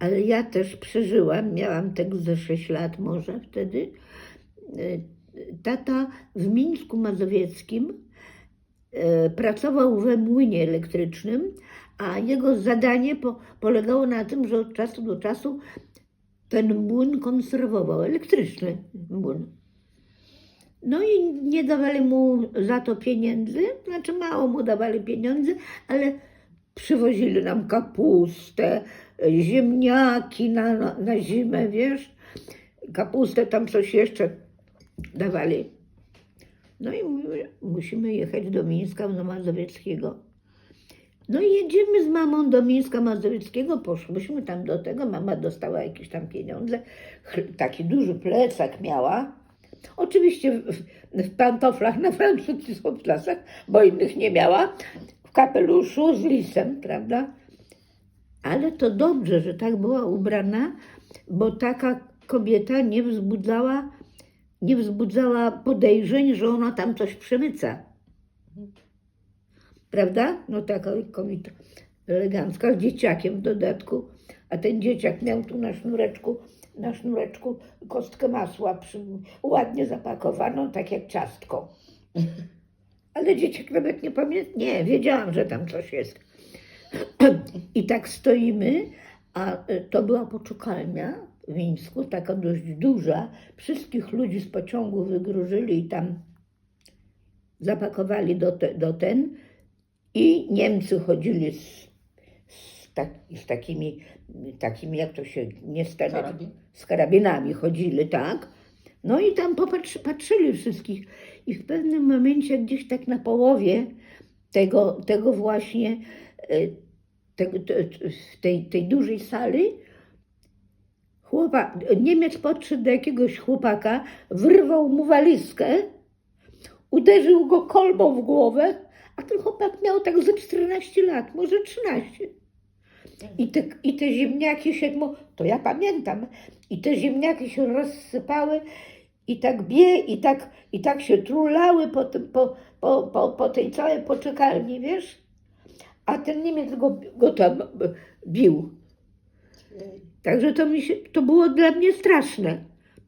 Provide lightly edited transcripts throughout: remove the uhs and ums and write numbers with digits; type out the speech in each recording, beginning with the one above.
ale ja też przeżyłam, miałam tak ze 6 lat może wtedy. Tata w Mińsku Mazowieckim pracował we młynie elektrycznym, a jego zadanie polegało na tym, że od czasu do czasu ten młyn konserwował, elektryczny młyn. No i nie dawali mu za to pieniędzy, znaczy mało mu dawali pieniędzy, ale przywozili nam kapustę, ziemniaki na zimę, wiesz, kapustę, tam coś jeszcze dawali. No i mówimy, musimy jechać do Mińska Mazowieckiego. No i jedziemy z mamą do Mińska Mazowieckiego, poszłyśmy tam do tego, mama dostała jakieś tam pieniądze, taki duży plecak miała. Oczywiście w pantoflach na francuskich obcasach, bo innych nie miała, w kapeluszu z lisem, prawda? Ale to dobrze, że tak była ubrana, bo taka kobieta nie wzbudzała podejrzeń, że ona tam coś przemyca. Prawda? No taka kobieta elegancka, z dzieciakiem w dodatku, a ten dzieciak miał tu na sznureczku kostkę masła ładnie zapakowaną, tak jak ciastko. Ale dzieciak nawet nie pamięta, nie, wiedziałam, że tam coś jest. I tak stoimy, a to była poczekalnia w Mińsku, taka dość duża. Wszystkich ludzi z pociągu wygrużyli i tam zapakowali i Niemcy chodzili z takimi, jak to się nie stanie, z karabinami chodzili, tak. No i tam patrzyli wszystkich. I w pewnym momencie gdzieś tak na połowie tego właśnie, tej dużej sali, Niemiec podszedł do jakiegoś chłopaka, wyrwał mu walizkę, uderzył go kolbą w głowę, a ten chłopak miał tak ze 14 lat, może 13. I te ziemniaki się, to ja pamiętam, i te ziemniaki się rozsypały i tak i tak się trulały po tej całej poczekalni, wiesz? A ten Niemiec go tam bił. Także to było dla mnie straszne.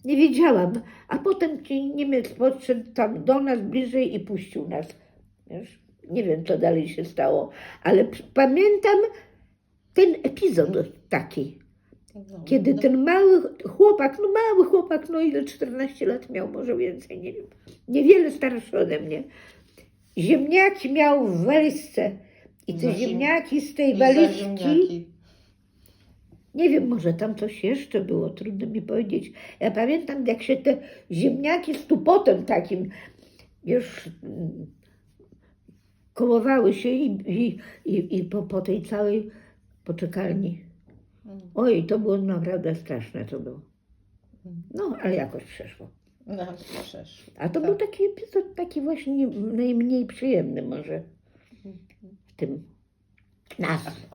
Nie wiedziałam. A potem Niemiec podszedł tam do nas bliżej i puścił nas. Wiesz? Nie wiem, co dalej się stało, ale pamiętam ten epizod taki, kiedy ten mały chłopak, no ile 14 lat miał, może więcej, nie wiem, niewiele starszy ode mnie, ziemniaki miał w walizce i te ziemniaki z tej walizki, nie wiem, może tam coś jeszcze było, trudno mi powiedzieć. Ja pamiętam, jak się te ziemniaki z tupotem takim, już kołowały się i po tej całej poczekalni. Oj, to było naprawdę straszne, to było. No, ale jakoś przeszło. No, przeszło. A to był taki epizod, taki właśnie najmniej przyjemny może w tym nas.